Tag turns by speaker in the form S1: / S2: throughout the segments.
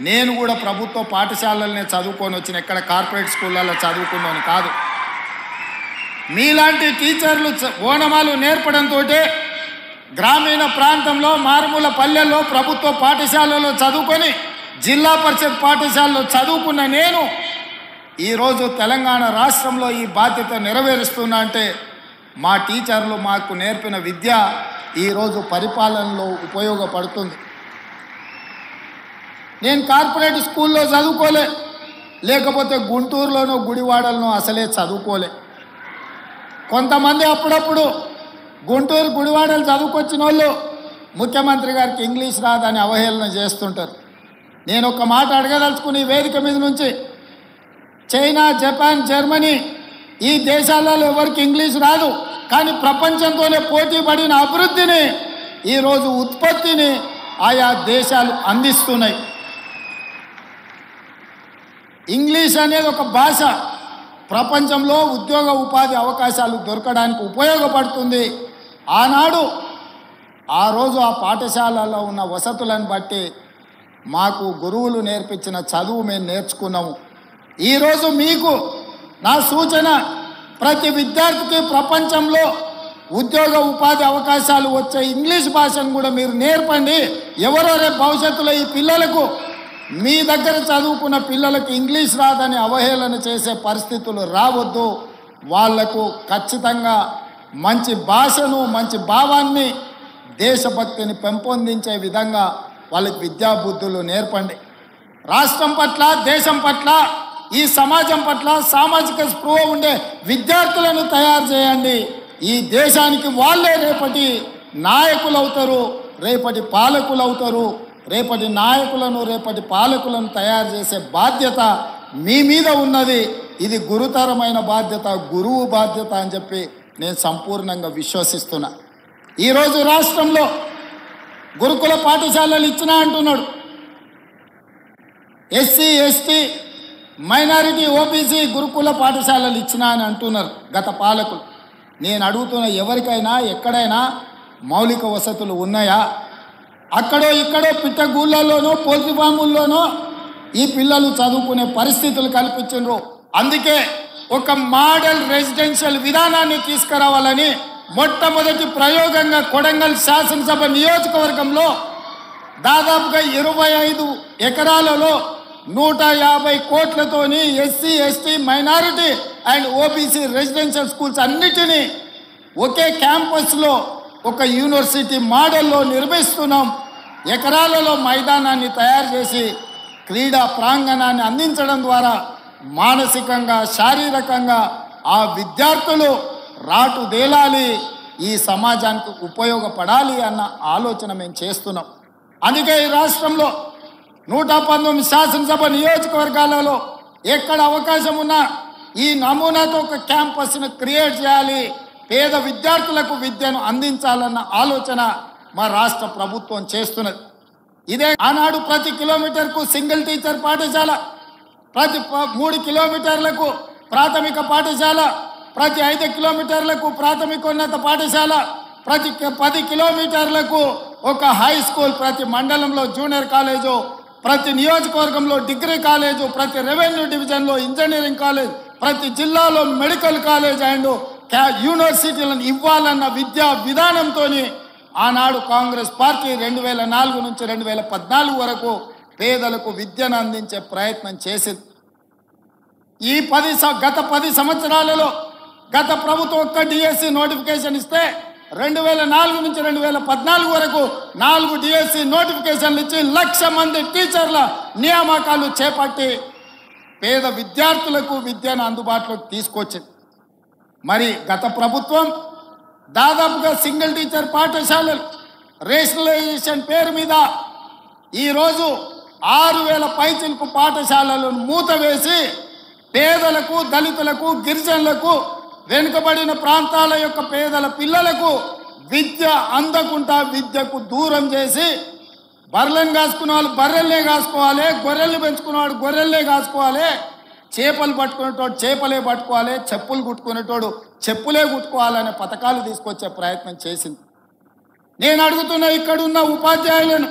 S1: నేను కూడా ప్రభుత్వ పాఠశాలలనే చదువుకొని వచ్చిన, ఎక్కడ కార్పొరేట్ స్కూళ్ళల్లో చదువుకున్నాను కాదు. మీలాంటి టీచర్లు ఓనమాలు నేర్పడంతో గ్రామీణ ప్రాంతంలో మారుమూల పల్లెల్లో ప్రభుత్వ పాఠశాలలో చదువుకొని జిల్లా పరిషత్ పాఠశాలలో చదువుకున్న నేను ఈరోజు తెలంగాణ రాష్ట్రంలో ఈ బాధ్యత నెరవేరుస్తున్నా అంటే మా టీచర్లు మాకు నేర్పిన విద్య ఈరోజు పరిపాలనలో ఉపయోగపడుతుంది. నేను కార్పొరేట్ స్కూల్లో చదువుకోలే, లేకపోతే గుంటూరులోనో గుడివాడలోనో అసలే చదువుకోలే. కొంతమంది అప్పుడప్పుడు గుంటూరు గుడివాడలు చదువుకొచ్చిన వాళ్ళు ముఖ్యమంత్రి గారికి ఇంగ్లీష్ రాదని అవహేళన చేస్తుంటారు. నేను ఒక మాట అడగదలుచుకుని వేదిక మీద నుంచి, చైనా, జపాన్, జర్మనీ ఈ దేశాలలో ఎవరికి ఇంగ్లీష్ రాదు, కానీ ప్రపంచంతోనే పోటీ పడిన అభివృద్ధిని ఈరోజు ఉత్పత్తిని ఆయా దేశాలు అందిస్తున్నాయి. ఇంగ్లీష్ అనేది ఒక భాష ప్రపంచంలో ఉద్యోగ ఉపాధి అవకాశాలు దొరకడానికి ఉపయోగపడుతుంది. ఆనాడు ఆ రోజు ఆ పాఠశాలలో ఉన్న వసతులను బట్టి మాకు గురువులు నేర్పించిన చదువు మేము నేర్చుకున్నాము. ఈరోజు మీకు నా సూచన, ప్రతి విద్యార్థికి ప్రపంచంలో ఉద్యోగ ఉపాధి అవకాశాలు వచ్చే ఇంగ్లీష్ భాషను కూడా మీరు నేర్పండి. ఎవరో రేపు భవిష్యత్తులో ఈ పిల్లలకు, మీ దగ్గర చదువుకున్న పిల్లలకు ఇంగ్లీష్ రాదని అవహేళన చేసే పరిస్థితులు రావద్దు. వాళ్లకు ఖచ్చితంగా మంచి భాషను, మంచి భావాన్ని, దేశభక్తిని పెంపొందించే విధంగా వాళ్ళకి విద్యాబుద్ధులు నేర్పండి. రాష్ట్రం పట్ల, దేశం పట్ల, ఈ సమాజం పట్ల సామాజిక స్పృహ ఉండే విద్యార్థులను తయారు చేయండి. ఈ దేశానికి వాళ్ళే రేపటి నాయకులు అవుతారు, రేపటి పాలకులు అవుతారు. రేపటి నాయకులను, రేపటి పాలకులను తయారు చేసే బాధ్యత మీ మీద ఉన్నది. ఇది గురుతరమైన బాధ్యత, గురువు బాధ్యత అని చెప్పి నేను సంపూర్ణంగా విశ్వసిస్తున్నా. ఈరోజు రాష్ట్రంలో గురుకుల పాఠశాలలు ఇచ్చినా అంటున్నాడు. ఎస్సీ, ఎస్టీ, మైనారిటీ, ఓబీసీ గురుకుల పాఠశాలలు ఇచ్చినా అని అంటున్నారు గత పాలకులు. నేను అడుగుతున్న, ఎవరికైనా ఎక్కడైనా మౌలిక వసతులు ఉన్నాయా? అక్కడో ఇక్కడో పిట్టగూళ్ళలోనో పోల్ట్రీ ఫాముల్లోనో ఈ పిల్లలు చదువుకునే పరిస్థితులు కల్పించారు. అందుకే ఒక మోడల్ రెసిడెన్షియల్ విధానాన్ని తీసుకురావాలని మొట్టమొదటి ప్రయోగంగా కొడంగల్ శాసనసభ నియోజకవర్గంలో దాదాపుగా 25 ఎకరాలలో 150 కోట్లతోని SC, ST, minority and OBC residential schools అన్నిటినీ ఒకే క్యాంపస్లో ఒక యూనివర్సిటీ మోడల్లో నిర్మిస్తున్నాం. ఎకరాలలో మైదానాన్ని తయారు చేసి క్రీడా ప్రాంగణాన్ని అందించడం ద్వారా మానసికంగా, శారీరకంగా ఆ విద్యార్థులు రాటుదేలాలి, ఈ సమాజానికి ఉపయోగపడాలి అన్న ఆలోచన మేము చేస్తున్నాం. అందుకే ఈ రాష్ట్రంలో 119 శాసనసభ నియోజకవర్గాలలో ఎక్కడ అవకాశం ఉన్నా ఈ నమూనాతో ఒక క్యాంపస్ను క్రియేట్ చేయాలి, పేద విద్యార్థులకు విద్యను అందించాలన్న ఆలోచన మా రాష్ట్ర ప్రభుత్వం చేస్తున్నది. ఇదే ఆనాడు ప్రతి కిలోమీటర్కు సింగిల్ టీచర్ పాఠశాల, ప్రతి 3 కిలోమీటర్లకు ప్రాథమిక పాఠశాల, ప్రతి 5 కిలోమీటర్లకు ప్రాథమికోన్నత పాఠశాల, ప్రతి 10 కిలోమీటర్లకు ఒక హై స్కూల్, ప్రతి మండలంలో జూనియర్ కాలేజు, ప్రతి నియోజకవర్గంలో డిగ్రీ కాలేజు, ప్రతి రెవెన్యూ డివిజన్లో ఇంజనీరింగ్ కాలేజ్, ప్రతి జిల్లాలో మెడికల్ కాలేజ్ అండ్ యూనివర్సిటీలను ఇవ్వాలన్న విద్యా విధానంతో ఆనాడు కాంగ్రెస్ పార్టీ 2004 నుంచి 2014 వరకు పేదలకు విద్యను అందించే ప్రయత్నం చేసింది. ఈ గత 10 సంవత్సరాలలో గత ప్రభుత్వం ఒక్క డిఎస్సి నోటిఫికేషన్ ఇస్తే 2004 నుంచి 2014 వరకు 4 డిఎస్సి నోటిఫికేషన్లు ఇచ్చి 1,00,000 మంది టీచర్ల నియామకాలు చేపట్టి పేద విద్యార్థులకు విద్యను అందుబాటులోకి తీసుకొచ్చింది. మరి గత ప్రభుత్వం దాదాపుగా సింగిల్ టీచర్ పాఠశాలలు రేషనలైజేషన్ పేరు మీద ఈరోజు 6,000 పైచిలకు పాఠశాలలను మూతవేసి పేదలకు, దళితులకు, గిరిజనులకు, వెనుకబడిన ప్రాంతాల యొక్క పేదల పిల్లలకు విద్య అందకుండా విద్యకు దూరం చేసి, బర్రెలను కాసుకునే వాళ్ళు బర్రెల్నే కాసుకోవాలి, గొర్రెల్ని పెంచుకునేవాడు గొర్రెల్నే కాసుకోవాలి, చేపలు పట్టుకునేటోడు చేపలే పట్టుకోవాలి, చెప్పులు కుట్టుకునేటోడు చెప్పులే కుట్టుకోవాలనే పథకాలు తీసుకొచ్చే ప్రయత్నం చేసింది. నేను అడుగుతున్న ఇక్కడున్న ఉపాధ్యాయులను,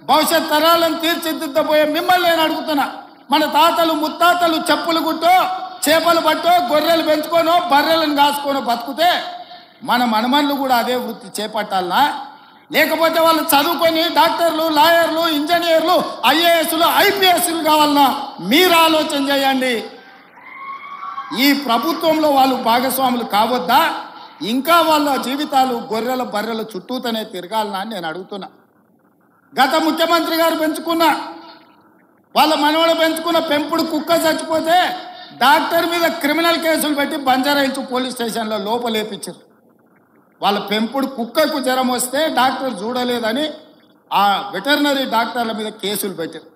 S1: భవిష్యత్ తరాలను తీర్చిదిద్దబోయే మిమ్మల్ని నేను అడుగుతున్నా. మన తాతలు ముత్తాతలు చెప్పులు గుట్టో చేపలు పట్టో గొర్రెలు పెంచుకోనో బర్రెలను కాసుకోనో బతుకుతే మన మనమన్లు కూడా అదే వృత్తి చేపట్టాలనా? లేకపోతే వాళ్ళు చదువుకొని డాక్టర్లు, లాయర్లు, ఇంజనీర్లు, ఐఏఎస్లు, ఐపీఎస్లు కావాలన్నా? మీరు ఆలోచన చేయండి. ఈ ప్రభుత్వంలో వాళ్ళు భాగస్వాములు కావద్దా? ఇంకా వాళ్ళ జీవితాలు గొర్రెల బర్రెల చుట్టూతోనే తిరగాలనా అని నేను అడుగుతున్నా. గత ముఖ్యమంత్రి గారు పెంచుకున్న వాళ్ళ మనవడు పెంచుకున్న పెంపుడు కుక్క చచ్చిపోతే డాక్టర్ మీద క్రిమినల్ కేసులు పెట్టి బంజారాయిల్స్ పోలీస్ స్టేషన్లో లోపలేపించారు. వాళ్ళ పెంపుడు కుక్కకు జ్వరం వస్తే డాక్టర్ చూడలేదని ఆ వెటర్నరీ డాక్టర్ల మీద కేసులు పెట్టారు.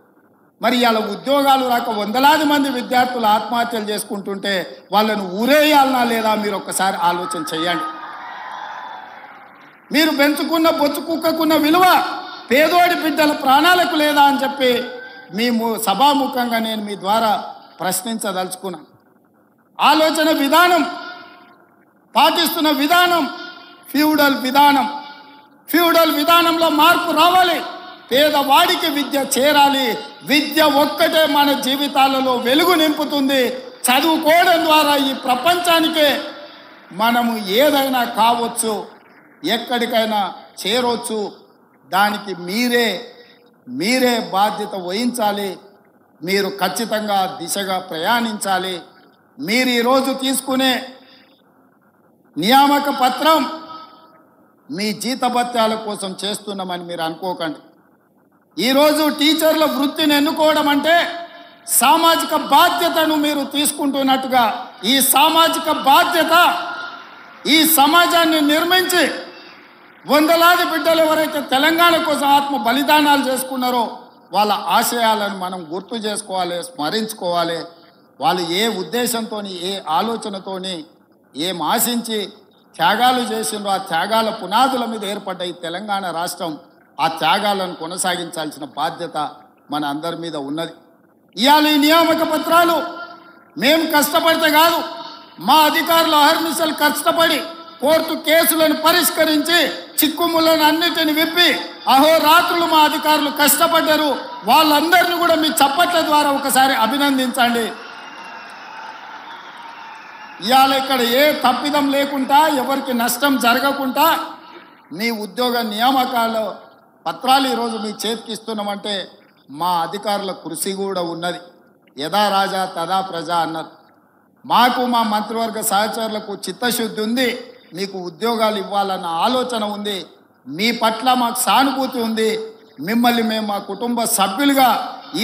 S1: మరి వాళ్ళ ఉద్యోగాలు రాక వందలాది మంది విద్యార్థులు ఆత్మహత్యలు చేసుకుంటుంటే వాళ్ళను ఊరేయాలనా లేదా? మీరు ఒక్కసారి ఆలోచన చేయండి. మీరు పెంచుకున్న బొచ్చు కుక్కకున్న విలువ పేదోడి బిడ్డల ప్రాణాలకు లేదా అని చెప్పి మేము సభాముఖంగా నేను మీ ద్వారా ప్రశ్నించదలుచుకున్నాను. ఆలోచన విధానం, పాటిస్తున్న విధానం ఫ్యూడల్ విధానంలో మార్పు రావాలి. పేదవాడికి విద్య చేరాలి. విద్య ఒక్కటే మన జీవితాలలో వెలుగు నింపుతుంది. చదువుకోవడం ద్వారా ఈ ప్రపంచానికే మనము ఏదైనా కావచ్చు, ఎక్కడికైనా చేరవచ్చు. దానికి మీరే బాధ్యత వహించాలి. మీరు ఖచ్చితంగా దిశగా ప్రయాణించాలి. మీరు ఈరోజు తీసుకునే నియామక పత్రం మీ జీతభత్యాల కోసం చేస్తున్నామని మీరు అనుకోకండి. ఈరోజు టీచర్ల వృత్తిని ఎన్నుకోవడం అంటే సామాజిక బాధ్యతను మీరు తీసుకుంటున్నట్టుగా, ఈ సామాజిక బాధ్యత ఈ సమాజాన్ని నిర్మించి వందలాది బిడ్డలు ఎవరైతే తెలంగాణ కోసం ఆత్మ బలిదానాలు చేసుకున్నారో వాళ్ళ ఆశయాలను మనం గుర్తు చేసుకోవాలి, స్మరించుకోవాలి. వాళ్ళు ఏ ఉద్దేశంతో, ఏ ఆలోచనతోని, ఏం ఆశించి త్యాగాలు చేసిండ్రో ఆ త్యాగాల పునాదుల మీద ఏర్పడ్డ ఈ తెలంగాణ రాష్ట్రం ఆ త్యాగాలను కొనసాగించాల్సిన బాధ్యత మన అందరి మీద ఉన్నది. ఇవాళ ఈ నియామక పత్రాలు మేము కష్టపడితే కాదు, మా అధికారులు అహర్నిశలు కష్టపడి కోర్టు కేసులను పరిష్కరించి చిక్కుములను అన్నిటిని విప్పి అహోరాత్రులు మా అధికారులు కష్టపడ్డారు. వాళ్ళందరినీ కూడా మీ చప్పట్ల ద్వారా ఒకసారి అభినందించండి. ఇవాళ ఇక్కడ ఏ తప్పిదం లేకుండా, ఎవరికి నష్టం జరగకుండా మీ ఉద్యోగ నియామకాల పత్రాలు ఈరోజు మీ చేతికి ఇస్తున్నామంటే మా అధికారుల కృషి కూడా ఉన్నది. యథా రాజా తదా ప్రజ అన్నారు. మాకు మా మంత్రివర్గ సహచరులకు చిత్తశుద్ధి ఉంది. మీకు ఉద్యోగాలు ఇవ్వాలన్న ఆలోచన ఉంది. మీ పట్ల మాకు సానుభూతి ఉంది. మిమ్మల్ని మేము మా కుటుంబ సభ్యులుగా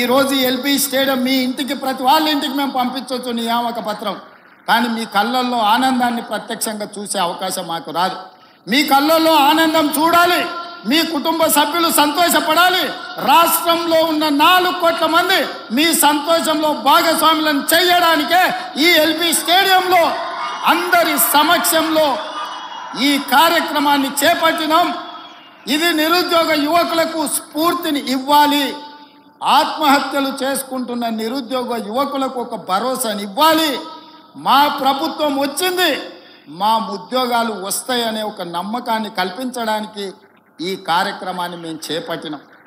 S1: ఈరోజు ఎల్బీ స్టేడియం మీ ఇంటికి, ప్రతి వాళ్ళ ఇంటికి మేము పంపించవచ్చు నియామక పత్రం. కానీ మీ కళ్ళల్లో ఆనందాన్ని ప్రత్యక్షంగా చూసే అవకాశం మాకు రాదు. మీ కళ్ళల్లో ఆనందం చూడాలి, మీ కుటుంబ సభ్యులు సంతోషపడాలి. రాష్ట్రంలో ఉన్న 4 కోట్ల మంది మీ సంతోషంలో భాగస్వాములను చేయడానికే ఈ ఎల్బీ స్టేడియంలో అందరి సమక్షంలో ఈ కార్యక్రమాన్ని చేపట్టినాం. ఇది నిరుద్యోగ యువకులకు స్ఫూర్తిని ఇవ్వాలి. ఆత్మహత్యలు చేసుకుంటున్న నిరుద్యోగ యువకులకు ఒక భరోసాని ఇవ్వాలి. మా ప్రభుత్వం వచ్చింది, మా ఉద్యోగాలు వస్తాయనే ఒక నమ్మకాన్ని కల్పించడానికి ఈ కార్యక్రమాన్ని మేము చేపట్టినాం.